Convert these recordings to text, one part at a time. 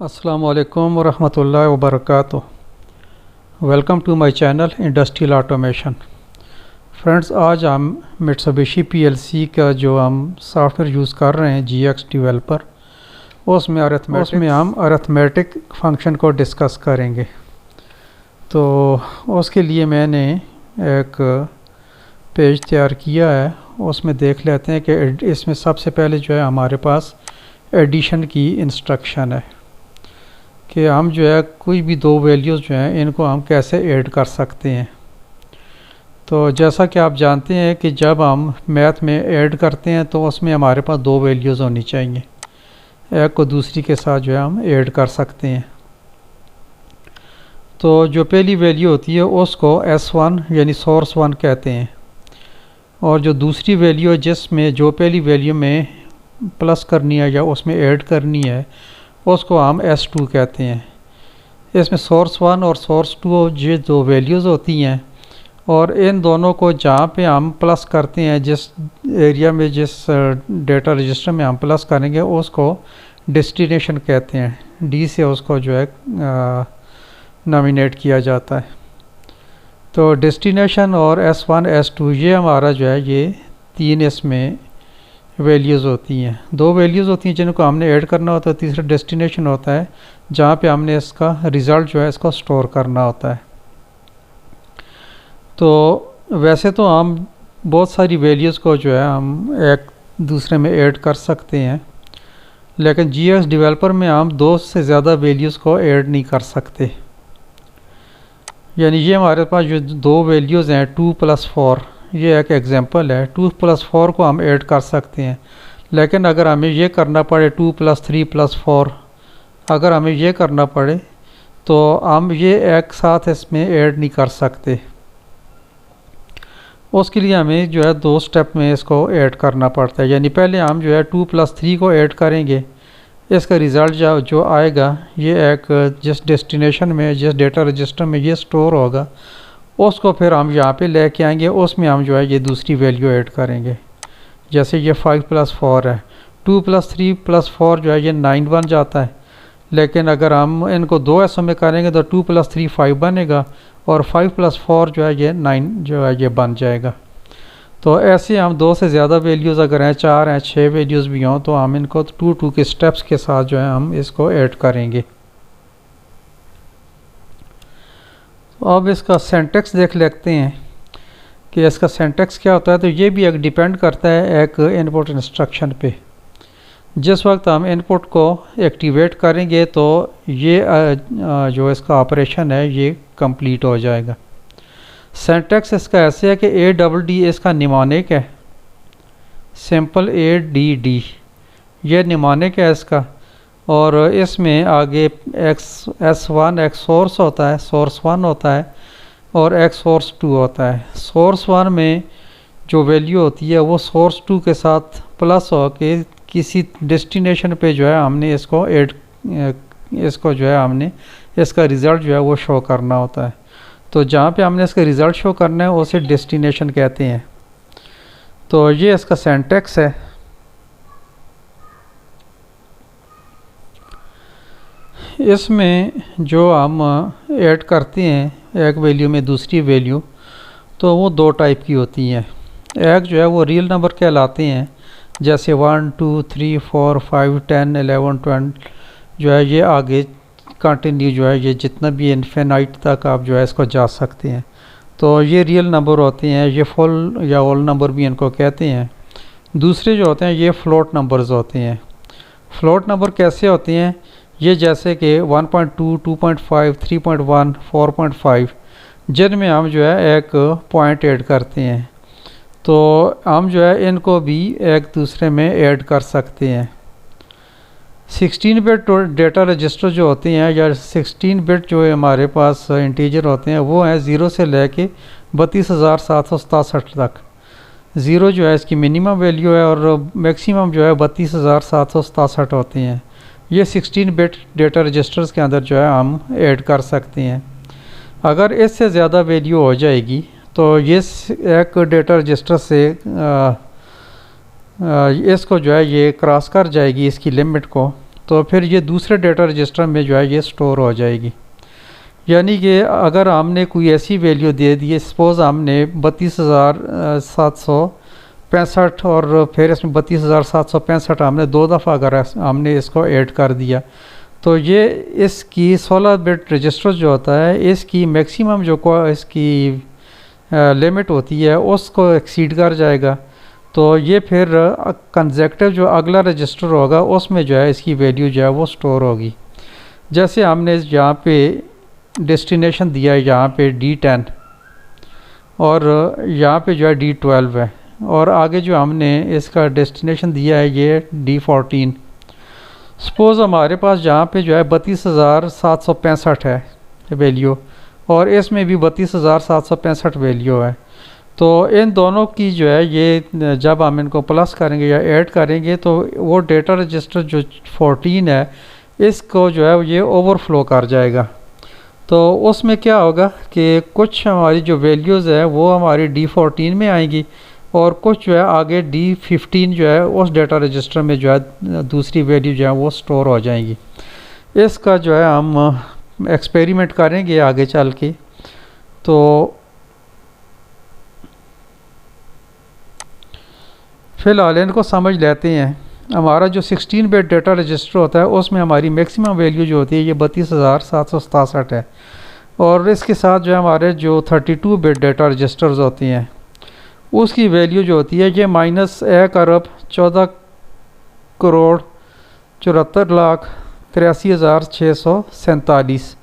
अस्सलामुअलैकुम वरहमतुल्लाहि वबरकातुहू। Welcome to my channel industrial automation. Friends, आज हम मित्सुबिशी पीएलसी का जो हम सॉफ्टवेयर यूज़ कर रहे हैं जीएक्स डेवलपर, उसमें हम अरिथमेटिक फंक्शन को डिस्कस करेंगे। तो उसके लिए मैंने एक पेज तैयार किया है, उसमें देख लेते हैं कि इसमें सबसे पहले जो है हमारे पास एडिशन की इंस्ट्रक्शन है कि हम जो है कोई भी दो वैल्यूज़ जो हैं इनको हम कैसे ऐड कर सकते हैं। तो जैसा कि आप जानते हैं कि जब हम मैथ में ऐड करते हैं तो उसमें हमारे पास दो वैल्यूज़ होनी चाहिए, एक को दूसरी के साथ जो है हम ऐड कर सकते हैं। तो जो पहली वैल्यू होती है उसको S1 यानी सोर्स 1 कहते हैं, और जो दूसरी वैल्यू है जिसमें जो पहली वैल्यू में प्लस करनी है या उसमें ऐड करनी है उसको हम S2 कहते हैं। इसमें सोर्स 1 और सोर्स 2 ये दो वैल्यूज़ होती हैं, और इन दोनों को जहाँ पे हम प्लस करते हैं, जिस एरिया में जिस डेटा रजिस्टर में हम प्लस करेंगे उसको डेस्टिनेशन कहते हैं। डी से उसको जो है नॉमिनेट किया जाता है। तो डेस्टिनेशन और S1 S2 ये हमारा जो है ये तीन इसमें वैल्यूज़ होती हैं। दो वैल्यूज़ होती हैं जिनको हमने ऐड करना होता है, तीसरा डेस्टिनेशन होता है जहाँ पे हमने इसका रिज़ल्ट जो है इसको स्टोर करना होता है। तो वैसे तो हम बहुत सारी वैल्यूज़ को जो है हम एक दूसरे में ऐड कर सकते हैं, लेकिन जीएक्स डेवलपर में हम दो से ज़्यादा वैल्यूज़ को ऐड नहीं कर सकते। यानी ये हमारे पास जो दो वैल्यूज़ हैं 2 + 4, ये एक एग्जांपल है। 2 + 4 को हम ऐड कर सकते हैं, लेकिन अगर हमें ये करना पड़े 2 + 3 + 4, अगर हमें ये करना पड़े तो हम ये एक साथ इसमें ऐड नहीं कर सकते। उसके लिए हमें जो है दो स्टेप में इसको ऐड करना पड़ता है। यानी पहले हम जो है 2 + 3 को ऐड करेंगे, इसका रिज़ल्ट जो आएगा ये एक जिस डेस्टिनेशन में जिस डेटा रजिस्टर में ये स्टोर होगा उसको फिर हम यहाँ पे लेके आएंगे, उसमें हम जो है ये दूसरी वैल्यू ऐड करेंगे। जैसे ये 5 + 4 है, 2 + 3 + 4 जो है ये 9 बन जाता है, लेकिन अगर हम इनको दो हिस्सों में करेंगे तो 2 + 3 5 बनेगा, और 5 + 4 जो है ये 9 जो है ये बन जाएगा। तो ऐसे हम दो से ज़्यादा वैल्यूज़ अगर हैं, 4 हैं, 6 वैल्यूज़ भी हों, तो हम इनको 2 के स्टेप्स के साथ जो है हम इसको ऐड करेंगे। तो अब इसका सिंटैक्स देख लेते हैं कि इसका सिंटैक्स क्या होता है। तो ये भी एक डिपेंड करता है एक इनपुट इंस्ट्रक्शन पे। जिस वक्त हम इनपुट को एक्टिवेट करेंगे तो ये जो इसका ऑपरेशन है ये कंप्लीट हो जाएगा। सिंटैक्स इसका ऐसे है कि ADD इसका निमोनिक है, सिंपल ADD ये निमोनिक है इसका, और इसमें आगे S1 एक सोर्स होता है, सोर्स 1 होता है, और एक सोर्स 2 होता है। सोर्स 1 में जो वैल्यू होती है वो सोर्स 2 के साथ प्लस हो के किसी डेस्टिनेशन पे जो है हमने इसको इसको जो है हमने इसका रिज़ल्ट जो है वो शो करना होता है। तो जहाँ पे हमने इसका रिज़ल्ट शो करना है उसे डेस्टिनेशन कहते हैं। तो ये इसका सिंटैक्स है। इसमें जो हम ऐड करते हैं एक वैल्यू में दूसरी वैल्यू, तो वो दो टाइप की होती हैं। एक जो है वो रियल नंबर कहलाते हैं, जैसे 1 2 3 4 5 10 11 12 जो है ये आगे कंटिन्यू जो है ये जितना भी इन्फिनाइट तक आप जो है इसको जा सकते हैं। तो ये रियल नंबर होते हैं, ये फुल या होल नंबर भी इनको कहते हैं। दूसरे जो होते हैं ये फ्लोट नंबर्स होते हैं। फ्लोट नंबर कैसे होते हैं, ये जैसे कि 1.2 2.5 3.1 4.5 जिनमें हम जो है एक पॉइंट ऐड करते हैं, तो हम जो है इनको भी एक दूसरे में ऐड कर सकते हैं। 16 बिट डेटा रजिस्टर जो होते हैं या 16 बिट जो है हमारे पास इंटीजर होते हैं वो हैं 0 से लेके 32,767 तक। 0 जो है इसकी मिनिमम वैल्यू है और मैक्सिमम जो है 32,767 होते हैं। ये 16 बिट डेटा रजिस्टर्स के अंदर जो है हम ऐड कर सकते हैं। अगर इससे ज़्यादा वैल्यू हो जाएगी तो ये एक डेटा रजिस्टर से इसको जो है ये क्रॉस कर जाएगी इसकी लिमिट को, तो फिर ये दूसरे डेटा रजिस्टर में जो है ये स्टोर हो जाएगी। यानी कि अगर हमने कोई ऐसी वैल्यू दे दी है, सपोज़ हमने 32,765 और फिर इसमें 32,765 हमने 2 दफ़ा अगर हमने इसको ऐड कर दिया, तो ये इसकी 16 बिट रजिस्टर जो होता है इसकी मैक्सिमम जो इसकी लिमिट होती है उसको एक्सीड कर जाएगा। तो ये फिर कंसेक्टिव जो अगला रजिस्टर होगा उसमें जो है इसकी वैल्यू जो है वो स्टोर होगी। जैसे हमने यहाँ पे डेस्टिनेशन दिया है, यहाँ पे D10 और यहाँ पे जो है D12 है, और आगे जो हमने इसका डेस्टिनेशन दिया है ये D14। सपोज़ हमारे पास यहाँ पे जो है 32,765 है वैल्यू और इसमें भी 32,765 वैल्यू है। तो इन दोनों की जो है ये जब हम इनको प्लस करेंगे या ऐड करेंगे तो वो डेटा रजिस्टर जो 14 है इसको जो है ये ओवरफ्लो कर जाएगा। तो उसमें क्या होगा कि कुछ हमारी जो वैल्यूज़ है वो हमारी D14 में आएंगी और कुछ जो है आगे D15 जो है उस डेटा रजिस्टर में जो है दूसरी वैल्यू जो है वो स्टोर हो जाएंगी। इसका जो है हम एक्सपेरिमेंट करेंगे आगे चल के। तो फ़िलहाल इनको समझ लेते हैं। हमारा जो 16 बिट डेटा रजिस्टर होता है उसमें हमारी मैक्सिमम वैल्यू जो होती है ये 32,767 है, और इसके साथ जो है हमारे जो 32 बिट डेटा रजिस्टर्स होती हैं उसकी वैल्यू जो होती है ये -1,14,74,83,647।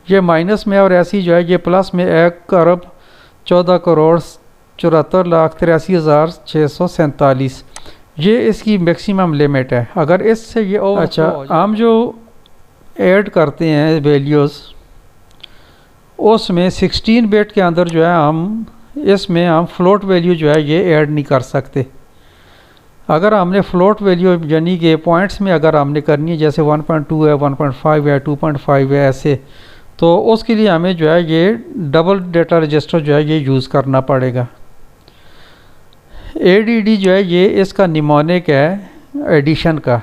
ये माइनस में और ऐसी जो है ये प्लस में 1,14,74,83,647। ये इसकी मैक्सिमम लिमिट है। अगर इससे ये अच्छा हम जो ऐड करते हैं वैल्यूज़ उसमें 16 बिट के अंदर जो है इसमें हम फ्लोट वैल्यू जो है ये ऐड नहीं कर सकते। अगर हमने फ्लोट वैल्यू यानी कि पॉइंट्स में अगर हमने करनी है जैसे 1.2 है, 1.5 है, 2.5 है ऐसे, तो उसके लिए हमें जो है ये डबल डेटा रजिस्टर जो है ये यूज़ करना पड़ेगा। ADD जो है ये इसका निमोनिक है एडिशन का,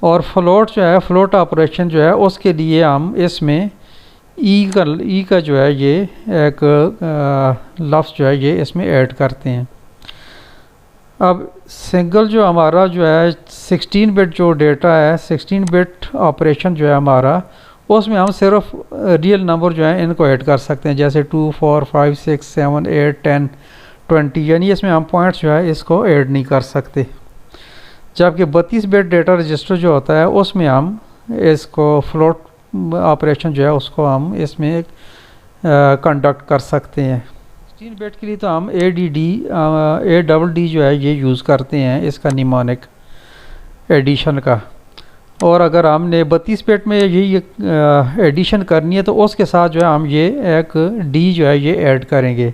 और फ्लोट जो है फ्लोट ऑपरेशन जो है उसके लिए हम इसमें ई का जो है ये एक लफ्ज़ जो है ये इसमें ऐड करते हैं। अब सिंगल जो हमारा जो है 16 बिट जो डेटा है 16 बिट ऑपरेशन जो है हमारा उसमें हम सिर्फ रियल नंबर जो है इनको ऐड कर सकते हैं, जैसे 2, 4, 5, 6, 7, 8, 10, 20, यानी इसमें हम पॉइंट्स जो है इसको ऐड नहीं कर सकते। जबकि 32 बिट डेटा रजिस्टर जो होता है उसमें हम इसको फ्लोट ऑपरेशन जो है उसको हम इसमें कंडक्ट कर सकते हैं। 16 बिट के लिए तो हम ADD जो है ये यूज़ करते हैं इसका निमोनिक एडिशन का, और अगर हमने 32 बिट में यही एडिशन करनी है तो उसके साथ जो है हम ये एक D जो है ये ऐड करेंगे।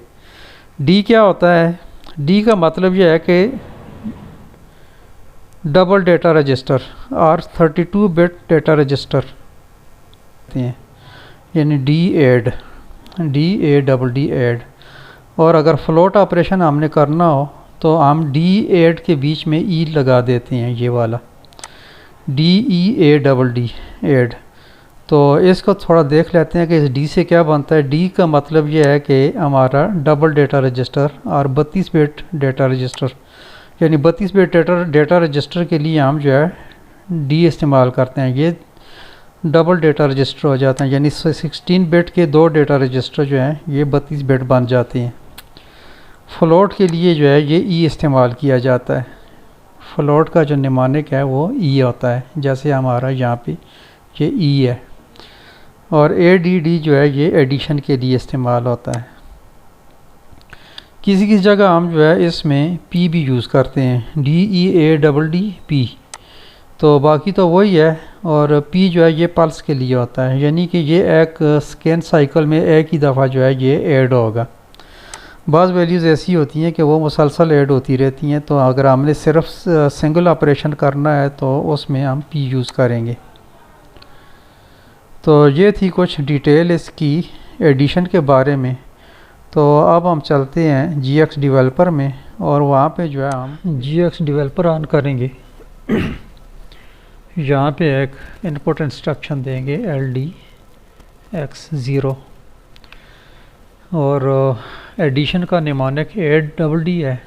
D क्या होता है? D का मतलब ये है कि डबल डेटा रजिस्टर और 32 बिट डेटा रजिस्टर हैं, यानी DAD ऐड। और अगर फ्लोट ऑपरेशन हमने करना हो तो हम DAD के बीच में E लगा देते हैं, ये वाला DEAD ऐड। तो इसको थोड़ा देख लेते हैं कि इस D से क्या बनता है। D का मतलब ये है कि हमारा डबल डेटा रजिस्टर और 32 बिट डेटा रजिस्टर, यानी 32 बिट डेटा रजिस्टर के लिए हम जो है D इस्तेमाल करते हैं, ये डबल डेटा रजिस्टर हो जाते हैं, यानी 16 बिट के 2 डेटा रजिस्टर जो हैं ये 32 बिट बन जाते हैं। फ्लोट के लिए जो है ये E इस्तेमाल किया जाता है। फ्लोट का जो निमोनिक है वो E होता है, जैसे हमारा यहाँ पे ये E है। और ADD जो है ये एडिशन के लिए इस्तेमाल होता है। किसी किसी जगह हम जो है इसमें P भी यूज़ करते हैं, DEADD। तो बाकी तो वही है, और P जो है ये पल्स के लिए होता है, यानी कि ये एक स्कैन साइकिल में एक ही दफ़ा जो है ये ऐड होगा। बाज़ वैल्यूज़ ऐसी होती हैं कि वो मुसलसल ऐड होती रहती हैं, तो अगर हमने सिर्फ सिंगल ऑपरेशन करना है तो उसमें हम P यूज़ करेंगे। तो ये थी कुछ डिटेल इसकी एडिशन के बारे में। तो अब हम चलते हैं GX डेवलपर में, और वहाँ पे जो है हम GX डेवलपर ऑन करेंगे। यहाँ पे एक इनपुट इंस्ट्रक्शन देंगे LDX0 और एडिशन का निमानक ADD है।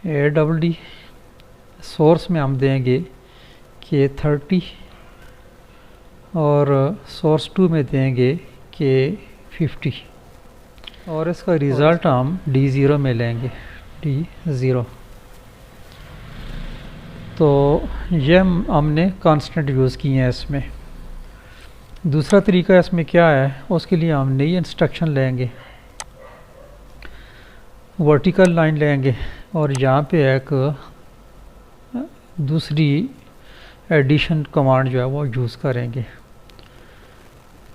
ADD सोर्स में हम देंगे K30 और सोर्स 2 में देंगे K50 और इसका रिज़ल्ट हम D0 में लेंगे, D0। तो ये हमने कांस्टेंट यूज़ किए हैं इसमें। दूसरा तरीका इसमें क्या है, उसके लिए हम नई इंस्ट्रक्शन लेंगे, वर्टिकल लाइन लेंगे और यहाँ पे एक दूसरी एडिशन कमांड जो है वो यूज़ करेंगे।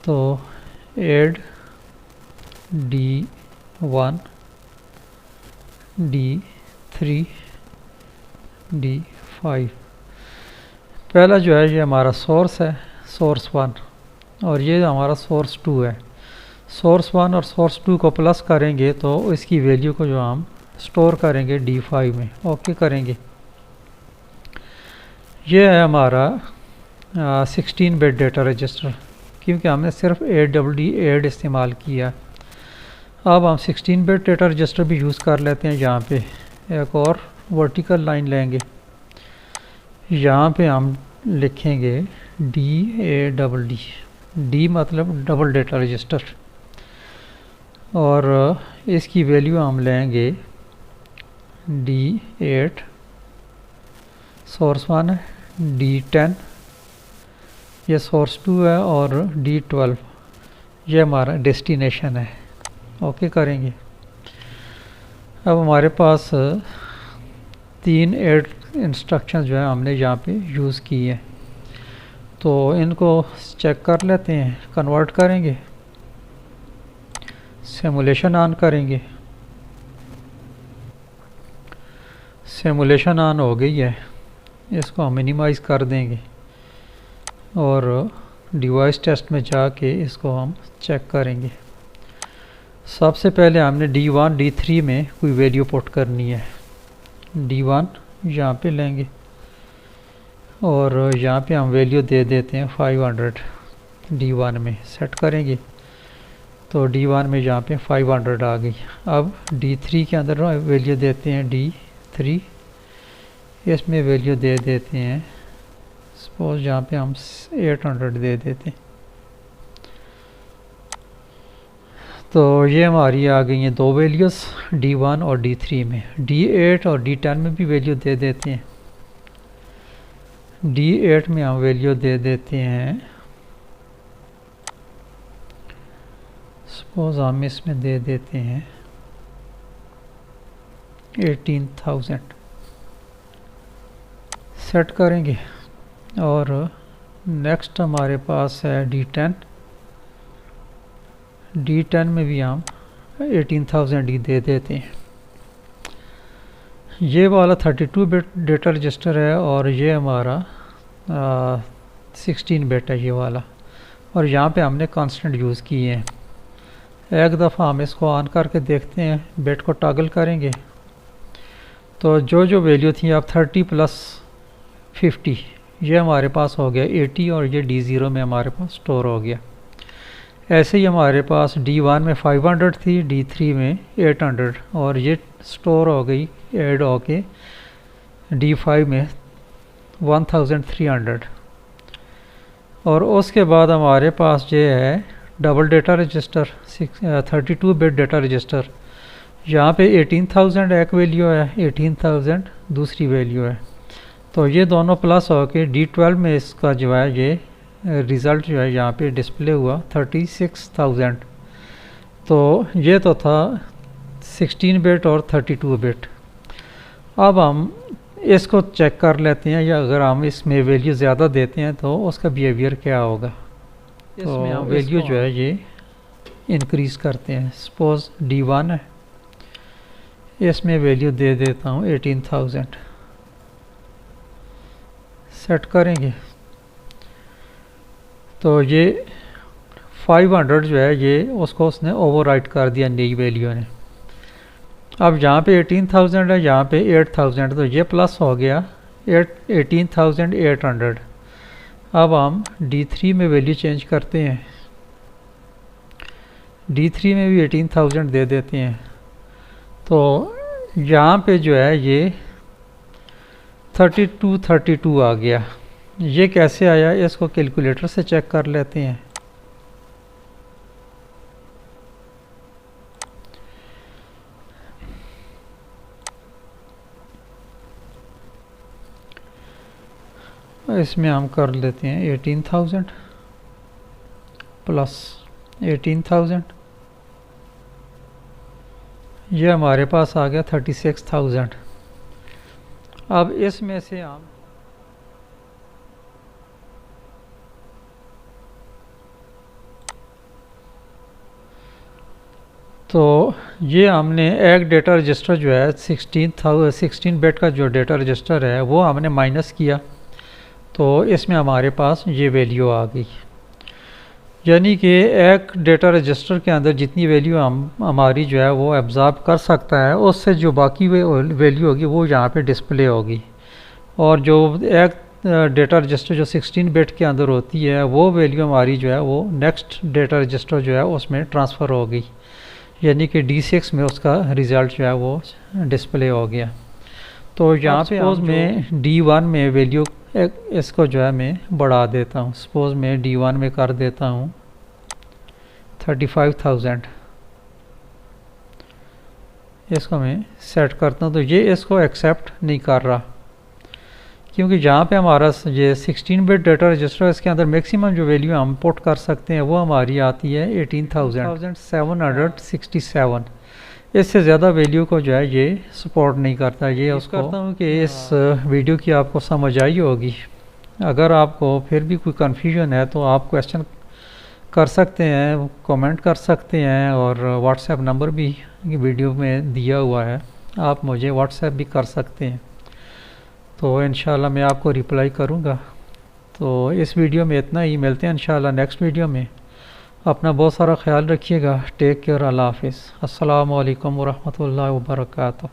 तो ऐड D1 D3 D5। पहला जो है ये हमारा सोर्स है, सोर्स 1, और ये हमारा सोर्स 2 है। सोर्स 1 और सोर्स 2 को प्लस करेंगे तो इसकी वैल्यू को जो हम स्टोर करेंगे D5 में। ओके करेंगे। ये है हमारा 16 बिट डेटा रजिस्टर, क्योंकि हमने सिर्फ ऐड इस्तेमाल किया। अब हम 16 बिट डेटा रजिस्टर भी यूज़ कर लेते हैं। यहाँ पे एक और वर्टिकल लाइन लेंगे, यहाँ पे हम लिखेंगे DADD, D मतलब डबल डेटा रजिस्टर, और इसकी वैल्यू हम लेंगे D8, सोर्स 1 है, D10 ये सोर्स 2 है, और D12 ये हमारा डेस्टिनेशन है। ओके करेंगे। अब हमारे पास 3 ऐड इंस्ट्रक्शन जो है हमने यहाँ पे यूज़ की है, तो इनको चेक कर लेते हैं। कन्वर्ट करेंगे, सिमुलेशन ऑन करेंगे। सिमुलेशन ऑन हो गई है, इसको हम मिनिमाइज़ कर देंगे और डिवाइस टेस्ट में जाके इसको हम चेक करेंगे। सबसे पहले हमने D1 D3 में कोई वैल्यू पुट करनी है। D1 यहाँ पे लेंगे और यहाँ पे हम वैल्यू दे देते हैं 500। D1 में सेट करेंगे तो D1 में यहाँ पे 500 आ गई। अब D3 के अंदर वैल्यू देते हैं D3, इसमें वैल्यू दे देते हैं, सपोज यहाँ पे हम 800 दे देते हैं। तो ये हमारी आ गई हैं दो वैल्यूज़ D1 और D3 में। D8 और D10 में भी वैल्यू दे देते हैं। D8 में हम वैल्यू दे देते हैं, सपोज हम इसमें दे देते हैं 18,000। सेट करेंगे और नेक्स्ट हमारे पास है D10। D10 में भी हम 18,000 ही दे देते हैं। ये वाला 32 बिट डेटा रजिस्टर है और ये हमारा 16 बिट है ये वाला, और यहाँ पे हमने कांस्टेंट यूज़ किए हैं। एक दफ़ा हम इसको ऑन करके देखते हैं, बिट को टॉगल करेंगे तो जो जो वैल्यू थी अब 30 प्लस 50 ये हमारे पास हो गया 80, और ये D0 में हमारे पास स्टोर हो गया। ऐसे ही हमारे पास D1 में 500 थी, D3 में 800, और ये स्टोर हो गई ऐड होके D5 में 1300। और उसके बाद हमारे पास ये है double data register 32 bit data register. यहाँ पे 18,000 एक वैल्यू है, 18,000 दूसरी वैल्यू है, तो ये दोनों प्लस होके D12 में इसका जो है ये रिज़ल्ट जो है यहाँ पे डिस्प्ले हुआ 36,000। तो ये तो था 16 बिट और 32 बिट। अब हम इसको चेक कर लेते हैं, या अगर हम इसमें वैल्यू ज़्यादा देते हैं तो उसका बिहेवियर क्या होगा। इसमें हम वैल्यू जो है ये इंक्रीज़ करते हैं। सपोज D1 है, इसमें वैल्यू दे देता हूँ 18,000। सेट करेंगे तो ये 500 जो है ये उसको उसने ओवरराइट कर दिया नई वैल्यू ने। अब यहाँ पे 18,000 है, यहाँ पे 8,000, तो ये प्लस हो गया 18,800। अब हम D3 में वैल्यू चेंज करते हैं, D3 में भी 18,000 दे देते हैं। तो यहाँ पे जो है ये 3232 आ गया। ये कैसे आया, इसको कैलकुलेटर से चेक कर लेते हैं। इसमें हम कर लेते हैं 18,000 प्लस 18,000, ये हमारे पास आ गया 36,000। अब इसमें से हम तो ये हमने एक डेटा रजिस्टर जो है 16 बिट का जो डेटा रजिस्टर है वो हमने माइनस किया, तो इसमें हमारे पास ये वैल्यू आ गई। यानी कि एक डेटा रजिस्टर के अंदर जितनी वैल्यू हमारी जो है वो एब्ज़ॉर्ब कर सकता है, उससे जो बाकी वैल्यू होगी वो यहाँ पे डिस्प्ले होगी। और जो एक डेटा रजिस्टर जो 16 बिट के अंदर होती है वो वैल्यू हमारी जो है वो नेक्स्ट डेटा रजिस्टर जो है उसमें ट्रांसफ़र होगी, यानी कि D6 में उसका रिज़ल्ट जो है वो डिस्प्ले हो गया। तो यहाँ पे सपोज़ मैं D1 में वैल्यू इसको जो है मैं बढ़ा देता हूँ। सपोज़ मैं D1 में कर देता हूँ 35,000, इसको मैं सेट करता हूँ। तो ये इसको एक्सेप्ट नहीं कर रहा, क्योंकि जहाँ पे हमारा ये 16 बिट डेटा रजिस्टर इसके अंदर मैक्सिमम जो वैल्यू हम पुट कर सकते हैं वो हमारी आती है 18,767। इससे ज़्यादा वैल्यू को जो है ये सपोर्ट नहीं करता। ये उसको करता हूँ कि इस वीडियो की आपको समझ आई होगी। अगर आपको फिर भी कोई कन्फ्यूजन है तो आप क्वेश्चन कर सकते हैं, कमेंट कर सकते हैं, और व्हाट्सएप नंबर भी वीडियो में दिया हुआ है, आप मुझे व्हाट्सएप भी कर सकते हैं। तो इंशाल्लाह मैं आपको रिप्लाई करूँगा। तो इस वीडियो में इतना ही, मिलते हैं इंशाल्लाह नेक्स्ट वीडियो में। अपना बहुत सारा ख्याल रखिएगा। टेक केयर, अल्लाह हाफिज़। अस्सलामु अलैकुम वरहमतुल्लाहि वबरकातुहू।